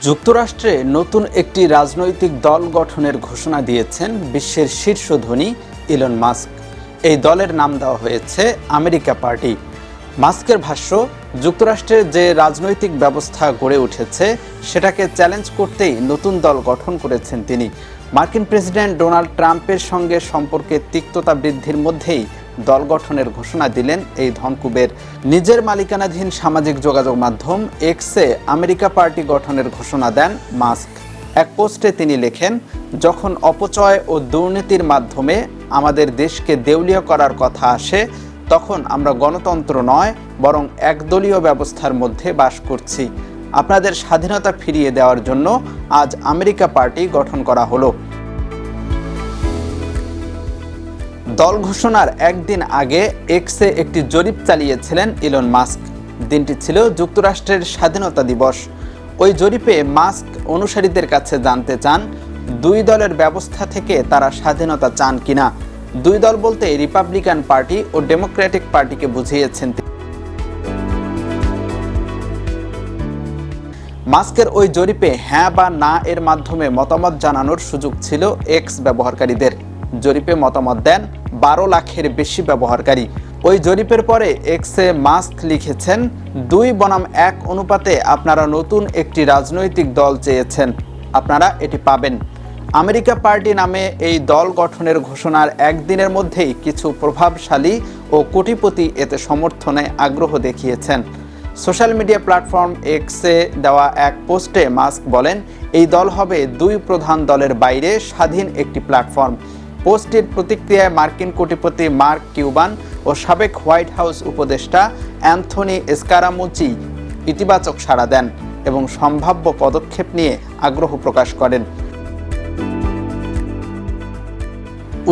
যুক্তরাষ্ট্রে নতুন একটি রাজনৈতিক দল গঠনের ঘোষণা দিয়েছেন বিশ্বের শীর্ষ ধনী ইলন মাস্ক। এই দলের নাম দেওয়া হয়েছে আমেরিকা পার্টি। মাস্কের ভাষ্য, যুক্তরাষ্ট্রের যে রাজনৈতিক ব্যবস্থা গড়ে উঠেছে সেটাকে চ্যালেঞ্জ করতেই নতুন দল গঠন করেছেন তিনি। মার্কিন প্রেসিডেন্ট ডোনাল্ড ট্রাম্পের সঙ্গে সম্পর্কের তিক্ততা বৃদ্ধির মধ্যেই দল গঠনের ঘোষণা দিলেন এই ধনকুবের। নিজের মালিকানাধীন সামাজিক যোগাযোগ মাধ্যম এক্সে আমেরিকা পার্টি গঠনের ঘোষণা দেন মাস্ক। এক পোস্টে তিনি লেখেন, যখন অপচয় ও দুর্নীতির মাধ্যমে আমাদের দেশকে দেউলিয়া করার কথা আসে, তখন আমরা গণতন্ত্র নয় বরং একদলীয় ব্যবস্থার মধ্যে বাস করছি। আপনাদের স্বাধীনতা ফিরিয়ে দেওয়ার জন্য আজ আমেরিকা পার্টি গঠন করা হলো। দল ঘোষণার একদিন আগে এক্সে একটি জরিপ চালিয়েছিলেন ইলন মাস্ক। দিনটি ছিল যুক্তরাষ্ট্রের স্বাধীনতা দিবস। ওই জরিপে মাস্ক অনুসারীদের কাছে জানতে চান, দুই দলের ব্যবস্থা থেকে তারা স্বাধীনতা চান কিনা। দুই দল বলতে রিপাবলিকান পার্টি ও ডেমোক্রেটিক পার্টিকে বুঝিয়েছেন। মাস্কের ওই জরিপে হ্যাঁ বা না এর মাধ্যমে মতামত জানানোর সুযোগ ছিল এক্স ব্যবহারকারীদের। জরিপে মতামত দেন 12 লাখের বেশি ব্যবহারকারী। ওই জরিপের পরে এক্সে মাস্ক লিখেছেন, 2:1 অনুপাতে আপনারা নতুন একটি রাজনৈতিক দল চেয়েছেন, আপনারা এটি পাবেন। আমেরিকা পার্টি নামে এই দল গঠনের ঘোষণার একদিনের মধ্যেই কিছু প্রভাবশালী ও কোটিপতি এতে সমর্থনে আগ্রহ দেখিয়েছেন। সোশ্যাল মিডিয়া প্ল্যাটফর্ম এক্সে দেওয়া এক পোস্টে মাস্ক বলেন, এই দল হবে দুই প্রধান দলের বাইরে স্বাধীন একটি প্ল্যাটফর্ম। পোস্টটির প্রতিক্রিয়ায় মার্কিন কোটিপতি মার্ক কিউবান ও সাবেক হোয়াইট হাউস উপদেষ্টা অ্যান্থনি স্কারামুচি ইতিবাচক সাড়া দেন এবং সম্ভাব্য পদক্ষেপ নিয়ে আগ্রহ প্রকাশ করেন।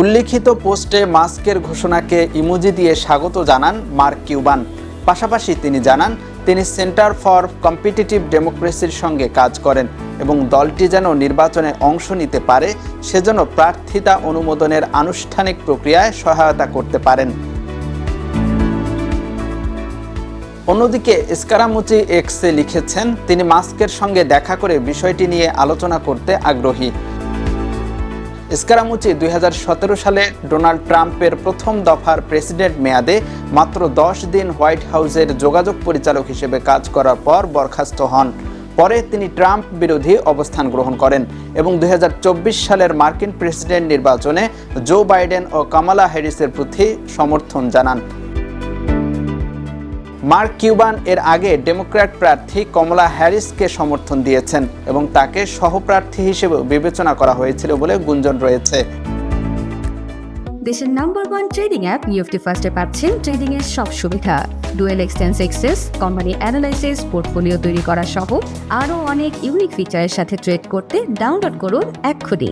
উল্লিখিত পোস্টে মাস্কের ঘোষণাকে ইমোজি দিয়ে স্বাগত জানান মার্ক কিউবান। পাশাপাশি তিনি জানান, তিনি সেন্টার ফর কম্পিটিটিভ ডেমোক্রেসির সঙ্গে কাজ করেন এবং দলটি যেন নির্বাচনে অংশ নিতে পারে সেজন্য প্রার্থিতা অনুমোদনের আনুষ্ঠানিক প্রক্রিয়ায় সহায়তা করতে পারেন। অন্যদিকে স্কারামুচি এক্সে লিখেছেন, তিনি মাস্কের সঙ্গে দেখা করে বিষয়টি নিয়ে আলোচনা করতে আগ্রহী। স্কারামুচি 2017 সালে ডোনাল্ড ট্রাম্পের প্রথম দফার প্রেসিডেন্ট মেয়াদে মাত্র 10 দিন হোয়াইট হাউসের যোগাযোগ পরিচালক হিসেবে কাজ করার পর বরখাস্ত হন। পরে তিনি ট্রাম্প বিরোধী অবস্থান গ্রহণ করেন এবং 2024 সালের মার্কিন প্রেসিডেন্ট নির্বাচনে জো বাইডেন ও কামালা হ্যারিসের প্রতি সমর্থন জানান। মার্ক কিউবান এর আগে ডেমোক্র্যাট প্রার্থী কমলা হ্যারিসকে সমর্থন দিয়েছেন এবং তাকে সহপ্রার্থী হিসেবে বিবেচনা করা হয়েছিল বলে গুঞ্জন রয়েছে। দেশের নাম্বার 1 ট্রেডিং অ্যাপ নিফটি ফার্স্টে পাচ্ছেন ট্রেডিং এর সব সুবিধা, dual exchange access, company analysis, portfolio তৈরি করা সহ আরও অনেক ইউনিক ফিচারের সাথে ট্রেড করতে ডাউনলোড করুন এক্ষুনি।